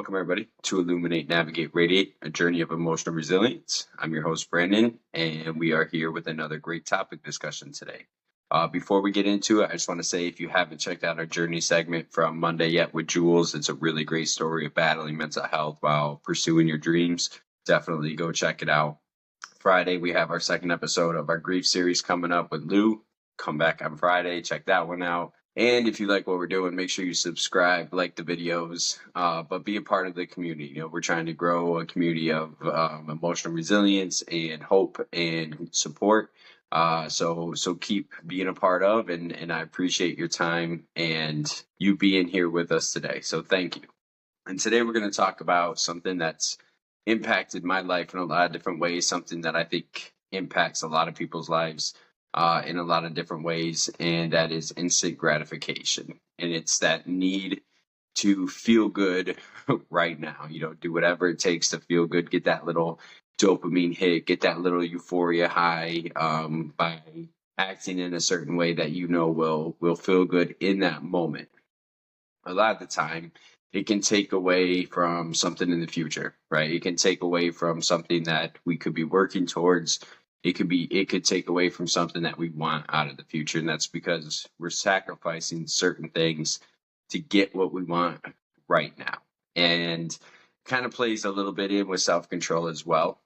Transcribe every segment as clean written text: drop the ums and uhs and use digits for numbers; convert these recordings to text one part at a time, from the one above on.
Welcome, everybody, to Illuminate, Navigate, Radiate, a journey of emotional resilience. I'm your host, Brandon, and we are here with another great topic discussion today. Before we get into it, I just want to say if you haven't checked out our journey segment from Monday yet with Jules, it's a really great story of battling mental health while pursuing your dreams. Definitely go check it out. Friday, we have our second episode of our grief series coming up with Lou. Come back on Friday, check that one out. And if you like what we're doing, make sure you subscribe, like the videos, but be a part of the community. We're trying to grow a community of emotional resilience and hope and support. So keep being a part of, and I appreciate your time and you being here with us today. So thank you. And today we're going to talk about something that's impacted my life in a lot of different ways, something that I think impacts a lot of people's lives in a lot of different ways, and that is instant gratification. And it's that need to feel good right now, do whatever it takes to feel good, get that little dopamine hit, get that little euphoria high by acting in a certain way that will feel good in that moment. A lot of the time, it can take away from something in the future, right? It can take away from something that we could be working towards. It could take away from something that we want out of the future. And that's because we're sacrificing certain things to get what we want right now. And kind of plays a little bit in with self-control as well,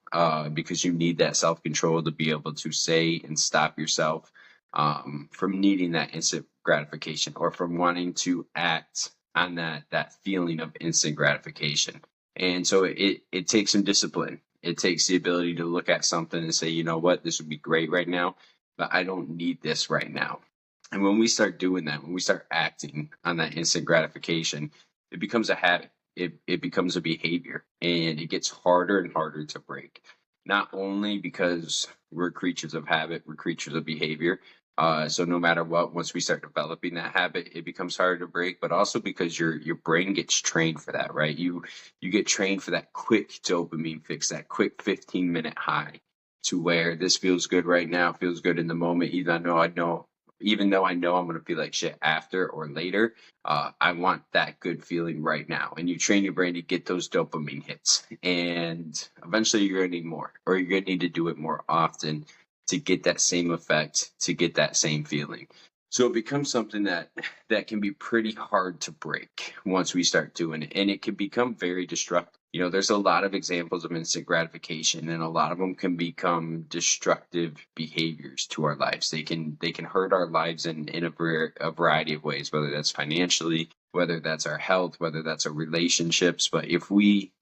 because you need that self-control to be able to say and stop yourself from needing that instant gratification or from wanting to act on that feeling of instant gratification. And so it takes some discipline. It takes the ability to look at something and say, you know what, this would be great right now, but I don't need this right now. And when we start doing that, when we start acting on that instant gratification, it becomes a habit. It becomes a behavior, and it gets harder and harder to break. Not only because we're creatures of habit, we're creatures of behavior. So no matter what, once we start developing that habit, it becomes harder to break, but also because your brain gets trained for that, right? You get trained for that quick dopamine fix, that quick 15-minute high, to where this feels good right now, feels good in the moment, even though I know I'm going to feel like shit after or later. I want that good feeling right now. And you train your brain to get those dopamine hits. And eventually you're going to need more, or you're going to need to do it more often to get that same effect, to get that same feeling. So it becomes something that can be pretty hard to break once we start doing it. And it can become very destructive. There's a lot of examples of instant gratification, and a lot of them can become destructive behaviors to our lives. They can hurt our lives in a variety of ways, whether that's financially, whether that's our health, whether that's our relationships. But if we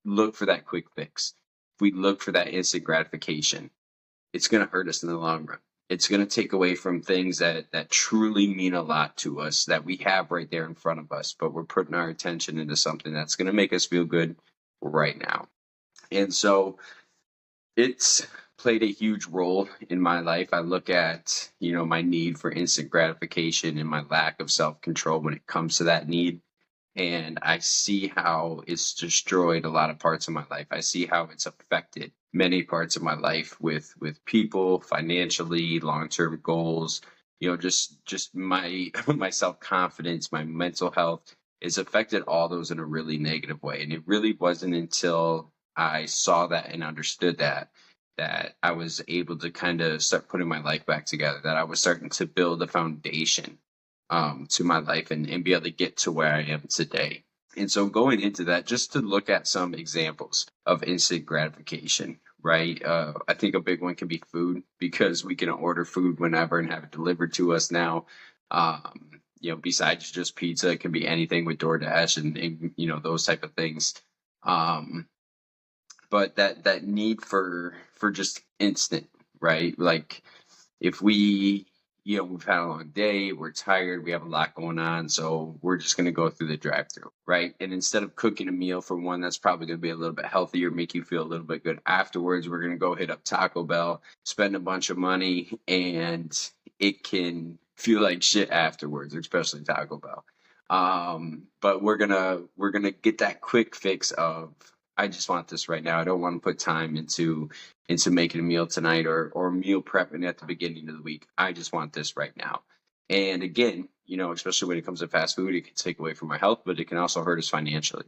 look for that quick fix, if we look for that instant gratification, it's going to hurt us in the long run. It's going to take away from things that truly mean a lot to us, that we have right there in front of us, but we're putting our attention into something that's going to make us feel good right now. And so it's played a huge role in my life. I look at, my need for instant gratification and my lack of self-control when it comes to that need. And I see how it's destroyed a lot of parts of my life. I see how it's affected many parts of my life with people, financially, long-term goals, just my my self-confidence, my mental health. It's affected all those in a really negative way. And it really wasn't until I saw that and understood that I was able to kind of start putting my life back together, that I was starting to build a foundation to my life and be able to get to where I am today. And so going into that, just to look at some examples of instant gratification, right? I think a big one can be food, because we can order food whenever and have it delivered to us now. Besides just pizza, it can be anything with DoorDash and those type of things. But that need for just instant, right? Like if we've had a long day, we're tired, we have a lot going on, so we're just going to go through the drive-thru, right? And instead of cooking a meal for one that's probably going to be a little bit healthier, make you feel a little bit good afterwards, we're going to go hit up Taco Bell, spend a bunch of money, and it can feel like shit afterwards, especially Taco Bell. But we're gonna get that quick fix of, I just want this right now. I don't want to put time into making a meal tonight or meal prepping at the beginning of the week. I just want this right now. And again, especially when it comes to fast food, it can take away from our health, but it can also hurt us financially.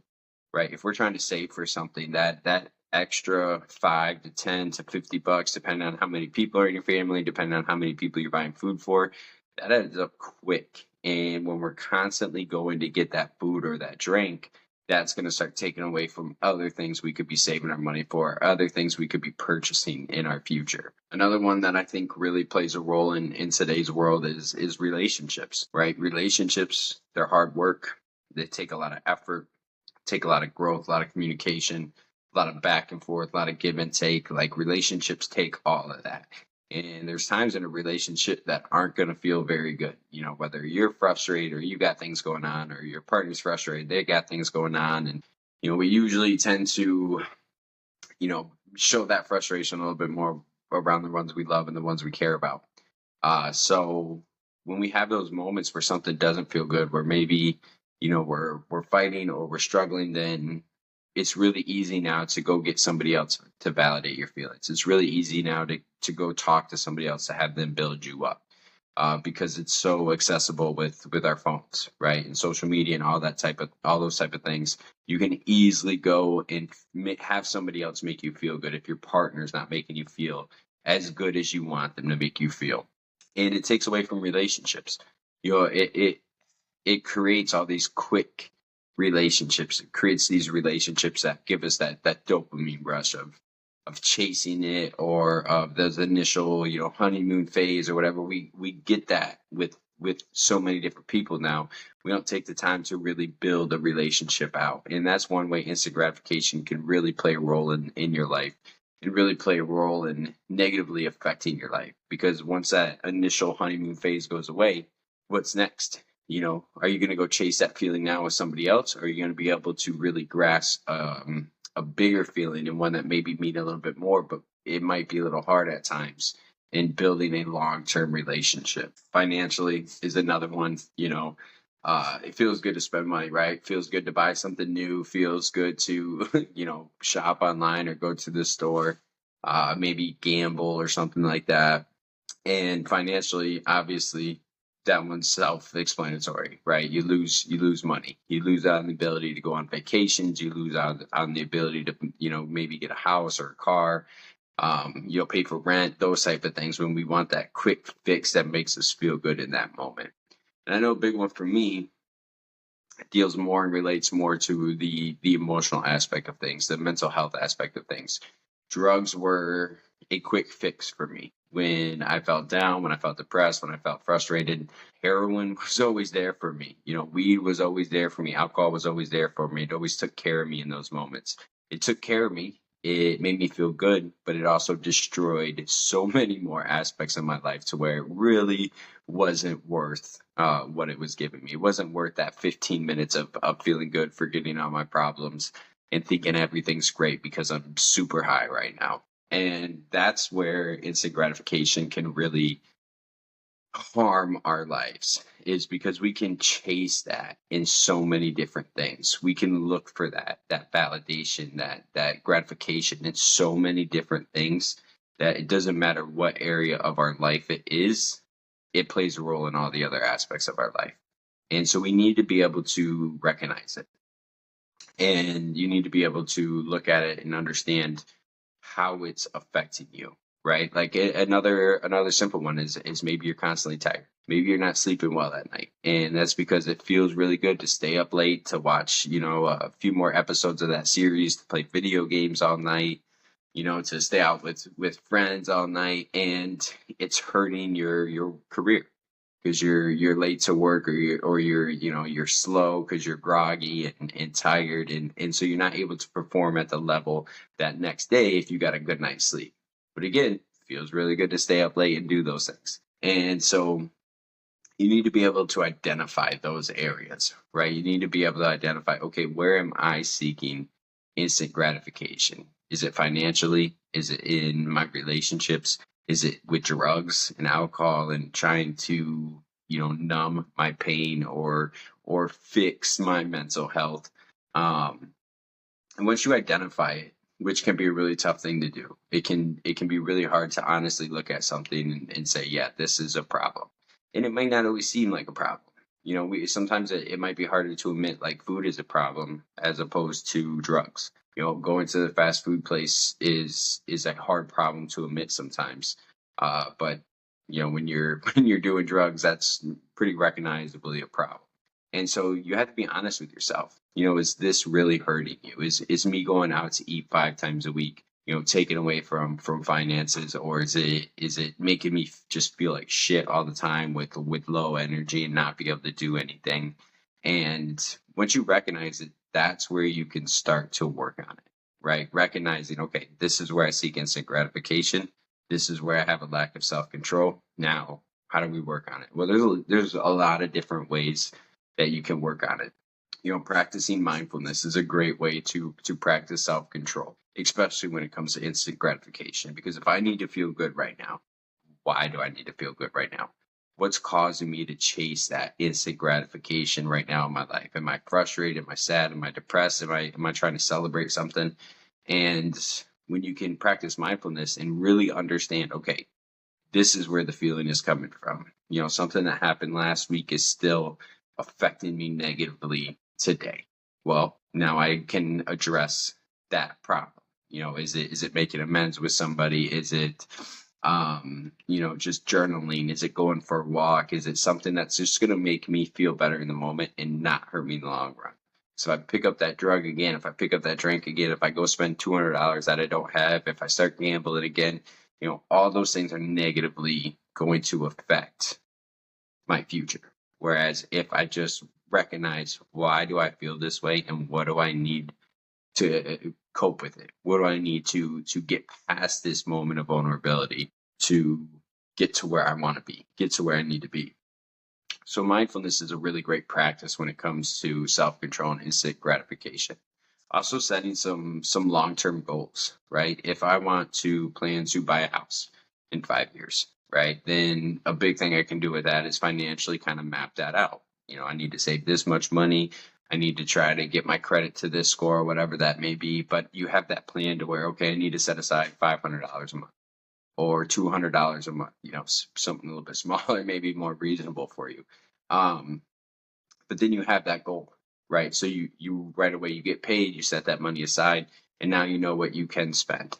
right? If we're trying to save for something, that extra 5 to 10 to $50, depending on how many people are in your family, depending on how many people you're buying food for, that adds up quick. And when we're constantly going to get that food or that drink, that's going to start taking away from other things we could be saving our money for, other things we could be purchasing in our future. Another one that I think really plays a role in today's world is relationships, right? Relationships, they're hard work. They take a lot of effort, take a lot of growth, a lot of communication, a lot of back and forth, a lot of give and take. Like relationships take all of that. And there's times in a relationship that aren't going to feel very good. You know, whether you're frustrated or you got things going on, or your partner's frustrated, they got things going on. And, we usually tend to, show that frustration a little bit more around the ones we love and the ones we care about. So when we have those moments where something doesn't feel good, where maybe, we're fighting or we're struggling, then it's really easy now to go get somebody else to validate your feelings. It's really easy now to go talk to somebody else to have them build you up. Because it's so accessible with our phones, right, and social media and all those type of things. You can easily go and have somebody else make you feel good if your partner's not making you feel as good as you want them to make you feel, and it takes away from relationships. It creates all these quick relationships. It creates these relationships that give us that dopamine rush of chasing it, or of those initial, honeymoon phase or whatever. We get that with so many different people now. We don't take the time to really build a relationship out. And that's one way instant gratification can really play a role in your life, and really play a role in negatively affecting your life. Because once that initial honeymoon phase goes away, what's next? Are you going to go chase that feeling now with somebody else? Or are you going to be able to really grasp a bigger feeling, and one that maybe mean a little bit more, but it might be a little hard at times in building a long-term relationship? Financially is another one. It feels good to spend money, right? Feels good to buy something new. Feels good to, shop online or go to the store, maybe gamble or something like that. And financially, obviously, that one's self-explanatory, right? You lose money. You lose out on the ability to go on vacations. You lose out on the ability to, maybe get a house or a car. Pay for rent, those type of things, when we want that quick fix that makes us feel good in that moment. And I know a big one for me deals more and relates more to the emotional aspect of things, the mental health aspect of things. Drugs were a quick fix for me when I felt down, when I felt depressed, when I felt frustrated. Heroin was always there for me. Weed was always there for me. Alcohol was always there for me. It always took care of me in those moments. It took care of me. It made me feel good, but it also destroyed so many more aspects of my life, to where it really wasn't worth what it was giving me. It wasn't worth that 15 minutes of feeling good, forgetting all my problems, and thinking everything's great because I'm super high right now. And that's where instant gratification can really harm our lives, is because we can chase that in so many different things. We can look for that validation, that gratification in so many different things, that it doesn't matter what area of our life it is, it plays a role in all the other aspects of our life. And so we need to be able to recognize it. And you need to be able to look at it and understand how it's affecting you, right? Like another simple one is maybe you're constantly tired. Maybe you're not sleeping well at night, and that's because it feels really good to stay up late, to watch, a few more episodes of that series, to play video games all night, to stay out with friends all night, and it's hurting your career because you're late to work, or you're slow because you're groggy and tired, and so you're not able to perform at the level that next day if you got a good night's sleep. But again, it feels really good to stay up late and do those things. And so you need to be able to identify those areas, right? You need to be able to identify, okay, where am I seeking instant gratification? Is it financially? Is it in my relationships? Is it with drugs and alcohol and trying to, numb my pain or fix my mental health? And once you identify it, which can be a really tough thing to do, it can be really hard to honestly look at something and say, yeah, this is a problem. And it might not always seem like a problem. We sometimes it might be harder to admit like food is a problem as opposed to drugs. Going to the fast food place is a hard problem to admit sometimes. But when you're when you're doing drugs, that's pretty recognizably a problem. And so you have to be honest with yourself. Is this really hurting you? Is me going out to eat 5 times a week, taken away from finances, or is it making me just feel like shit all the time with low energy and not be able to do anything? And once you recognize it, that's where you can start to work on it, right? Recognizing, okay, this is where I seek instant gratification. This is where I have a lack of self-control. Now, how do we work on it? Well, there's a lot of different ways that you can work on it. Practicing mindfulness is a great way to practice self-control, especially when it comes to instant gratification. Because if I need to feel good right now, why do I need to feel good right now? What's causing me to chase that instant gratification right now in my life? Am I frustrated? Am I sad? Am I depressed? Am I trying to celebrate something? And when you can practice mindfulness and really understand, okay, this is where the feeling is coming from. Something that happened last week is still affecting me negatively today. Well, now I can address that problem. Is it making amends with somebody? Is it just journaling? Is it going for a walk? Is it something that's just going to make me feel better in the moment and not hurt me in the long run? So if I pick up that drug again, if I pick up that drink again, if I go spend $200 that I don't have, if I start gambling again, all those things are negatively going to affect my future. Whereas if I just recognize, why do I feel this way and what do I need to cope with it? What do I need to get past this moment of vulnerability to get to where I want to be, get to where I need to be? So mindfulness is a really great practice when it comes to self-control and instant gratification. Also setting some long-term goals, right? If I want to plan to buy a house in 5 years, right? Then a big thing I can do with that is financially kind of map that out. I need to save this much money. I need to try to get my credit to this score, whatever that may be. But you have that plan to where, okay, I need to set aside $500 a month or $200 a month, something a little bit smaller, maybe more reasonable for you. But then you have that goal, right? So you right away, you get paid, you set that money aside, and now you know what you can spend,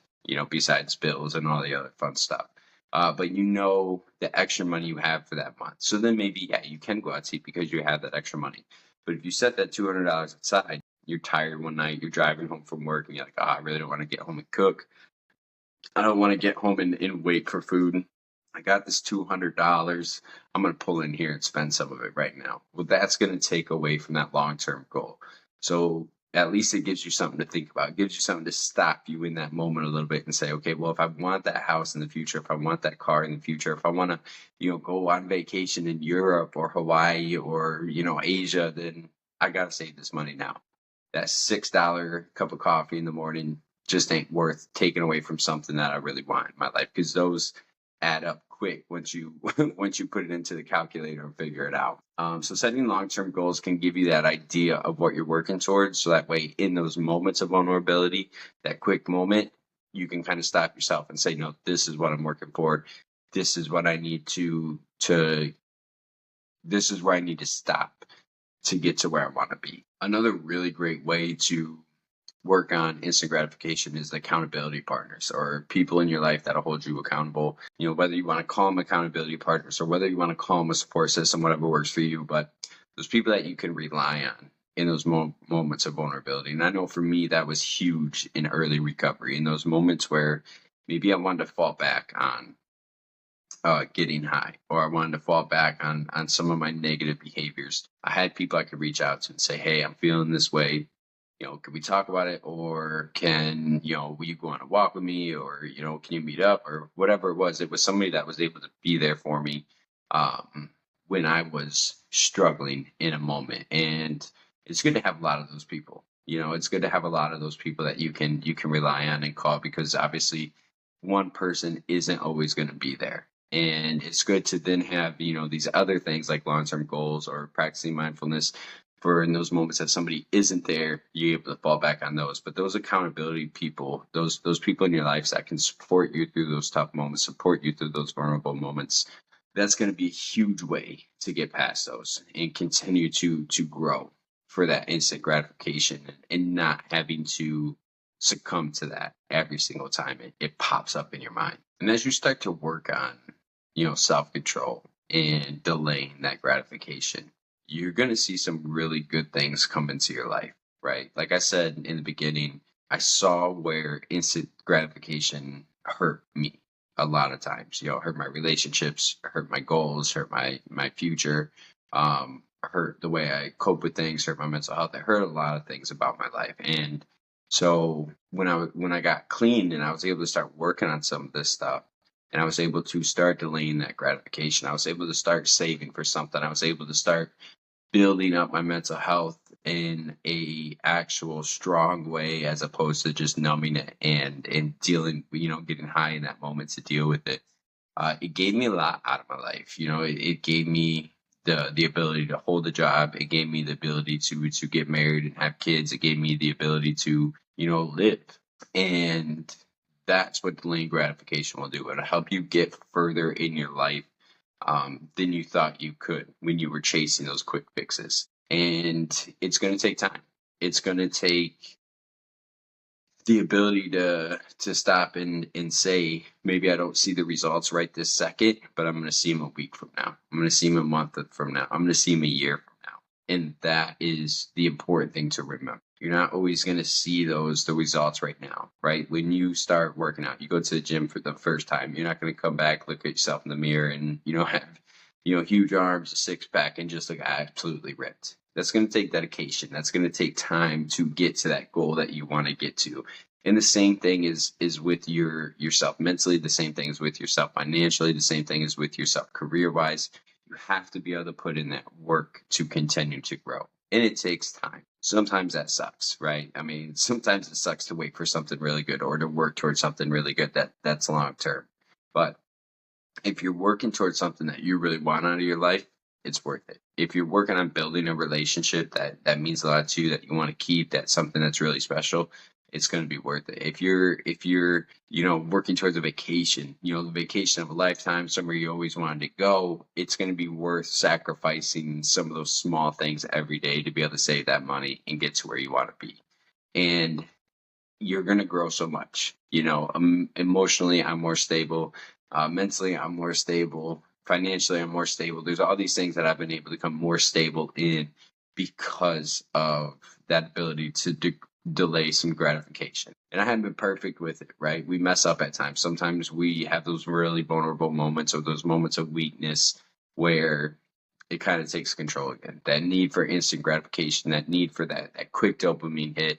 besides bills and all the other fun stuff. But the extra money you have for that month. So then maybe, yeah, you can go out to eat because you have that extra money. But if you set that $200 aside, you're tired one night, you're driving home from work, and you're like, I really don't want to get home and cook. I don't want to get home and wait for food. I got this $200. I'm going to pull in here and spend some of it right now. Well, that's going to take away from that long-term goal. So at least it gives you something to think about. It gives you something to stop you in that moment a little bit and say, okay, well, if I want that house in the future, if I want that car in the future, if I want to, go on vacation in Europe or Hawaii or, Asia, then I got to save this money now. That $6 cup of coffee in the morning just ain't worth taking away from something that I really want in my life, because those add up quick once you once you put it into the calculator and figure it out. So setting long-term goals can give you that idea of what you're working towards, so that way in those moments of vulnerability, that quick moment, you can kind of stop yourself and say, no, this is what I'm working for. This is what I need to this is where I need to stop to get to where I want to be. Another really great way to work on instant gratification is accountability partners, or people in your life that'll hold you accountable. Whether you want to call them accountability partners or whether you want to call them a support system, whatever works for you. But those people that you can rely on in those moments of vulnerability. And I know for me, that was huge in early recovery, in those moments where maybe I wanted to fall back on getting high, or I wanted to fall back on some of my negative behaviors. I had people I could reach out to and say, hey, I'm feeling this way. Can we talk about it? Or will you go on a walk with me? Or, can you meet up? Or whatever it was. It was somebody that was able to be there for me when I was struggling in a moment. And it's good to have a lot of those people. It's good to have a lot of those people that you can rely on and call, because obviously one person isn't always going to be there. And it's good to then have, these other things like long-term goals or practicing mindfulness, for in those moments that somebody isn't there, you're able to fall back on those. But those accountability people, those people in your life that can support you through those tough moments, support you through those vulnerable moments, that's going to be a huge way to get past those and continue to grow for that instant gratification, and not having to succumb to that every single time it pops up in your mind. And as you start to work on, self-control and delaying that gratification, you're going to see some really good things come into your life, right? Like I said in the beginning, I saw where instant gratification hurt me a lot of times. Hurt my relationships, hurt my goals, hurt my future, hurt the way I cope with things, hurt my mental health. It hurt a lot of things about my life. And so when I got clean and I was able to start working on some of this stuff, and I was able to start delaying that gratification, I was able to start saving for something. I was able to start building up my mental health in a actual strong way, as opposed to just numbing it and dealing, getting high in that moment to deal with it. It gave me a lot out of my life. It gave me the ability to hold a job. It gave me the ability to get married and have kids. It gave me the ability to live. And that's what delaying gratification will do. It'll help you get further in your life than you thought you could when you were chasing those quick fixes. And it's going to take time. It's going to take the ability to stop and say, maybe I don't see the results right this second, but I'm going to see them a week from now. I'm going to see them a month from now. I'm going to see them a year from now. And that is the important thing to remember. You're not always going to see the results right now, right? When you start working out, you go to the gym for the first time, you're not going to come back, look at yourself in the mirror and, have, huge arms, a six pack, and just look absolutely ripped. That's going to take dedication. That's going to take time to get to that goal that you want to get to. And the same thing is with yourself mentally. The same thing is with yourself financially. The same thing is with yourself career wise. You have to be able to put in that work to continue to grow. And it takes time. Sometimes that sucks, right? I mean, sometimes it sucks to wait for something really good or to work towards something really good that's long term. But if you're working towards something that you really want out of your life, it's worth it. If you're working on building a relationship that means a lot to you, that you want to keep, that's something that's really special, it's going to be worth it. If you're working towards a vacation, the vacation of a lifetime, somewhere you always wanted to go, it's going to be worth sacrificing some of those small things every day to be able to save that money and get to where you want to be. And you're going to grow so much. Emotionally, I'm more stable. Mentally, I'm more stable. Financially, I'm more stable. There's all these things that I've been able to become more stable in because of that ability to delay some gratification. And I haven't been perfect with it, right? We mess up at times. Sometimes we have those really vulnerable moments or those moments of weakness where it kind of takes control again. That need for instant gratification, that need for that quick dopamine hit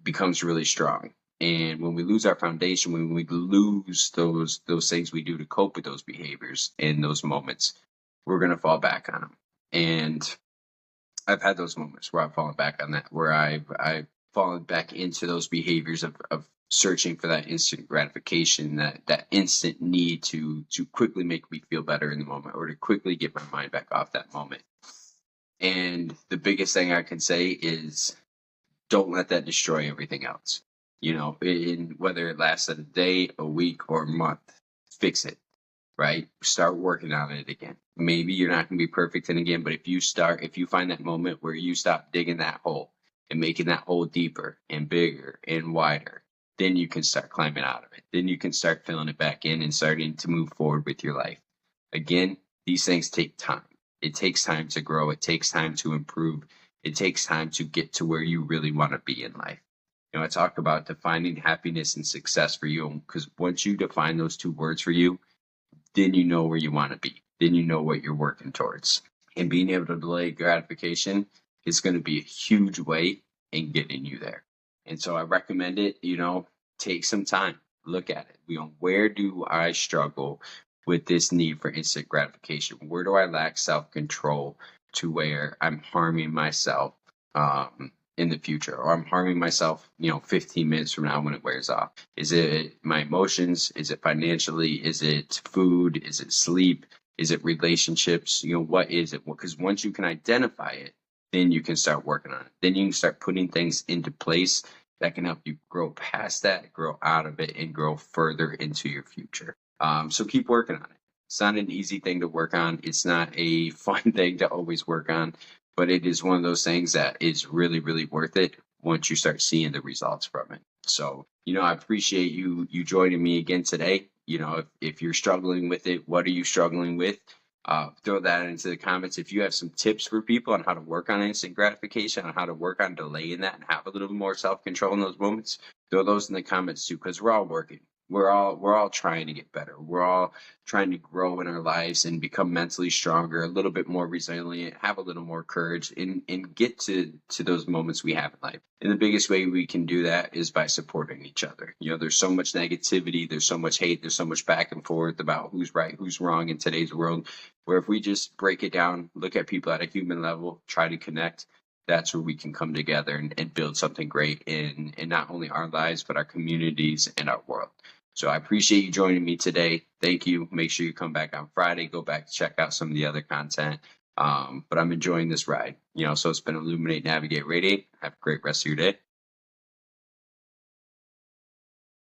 becomes really strong. And when we lose our foundation, when we lose those things we do to cope with those behaviors in those moments, we're going to fall back on them. And I've had those moments where I've fallen back on that, where I've fallen back into those behaviors of searching for that instant gratification, that instant need to quickly make me feel better in the moment, or to quickly get my mind back off that moment. And the biggest thing I can say is, don't let that destroy everything else. In whether it lasts a day, a week, or a month, fix it, right? Start working on it again. Maybe you're not going to be perfect in again, but if you find that moment where you stop digging that hole and making that hole deeper and bigger and wider, then you can start climbing out of it. Then you can start filling it back in and starting to move forward with your life. Again, these things take time. It takes time to grow. It takes time to improve. It takes time to get to where you really want to be in life. I talk about defining happiness and success for you, because once you define those two words for you, then you know where you want to be. Then you know what you're working towards. And being able to delay gratification is going to be a huge way in getting you there. And so I recommend it, take some time, look at it. Where do I struggle with this need for instant gratification? Where do I lack self-control to where I'm harming myself in the future, or I'm harming myself, 15 minutes from now when it wears off? Is it my emotions? Is it financially? Is it food? Is it sleep? Is it relationships? What is it? Because once you can identify it, then you can start working on it. Then you can start putting things into place that can help you grow past that, grow out of it, and grow further into your future. So keep working on it. It's not an easy thing to work on. It's not a fun thing to always work on, but it is one of those things that is really, really worth it once you start seeing the results from it. So, I appreciate you joining me again today. If you're struggling with it, what are you struggling with? Throw that into the comments. If you have some tips for people on how to work on instant gratification, on how to work on delaying that and have a little more self-control in those moments, throw those in the comments too, because we're all working. We're all trying to get better. We're all trying to grow in our lives and become mentally stronger, a little bit more resilient, have a little more courage, and get to those moments we have in life. And the biggest way we can do that is by supporting each other. There's so much negativity, there's so much hate, there's so much back and forth about who's right, who's wrong in today's world. Where if we just break it down, look at people at a human level, try to connect, that's where we can come together and build something great in not only our lives, but our communities and our world. So I appreciate you joining me today. Thank you. Make sure you come back on Friday. Go back to check out some of the other content. But I'm enjoying this ride. So it's been Illuminate, Navigate, Radiate. Have a great rest of your day.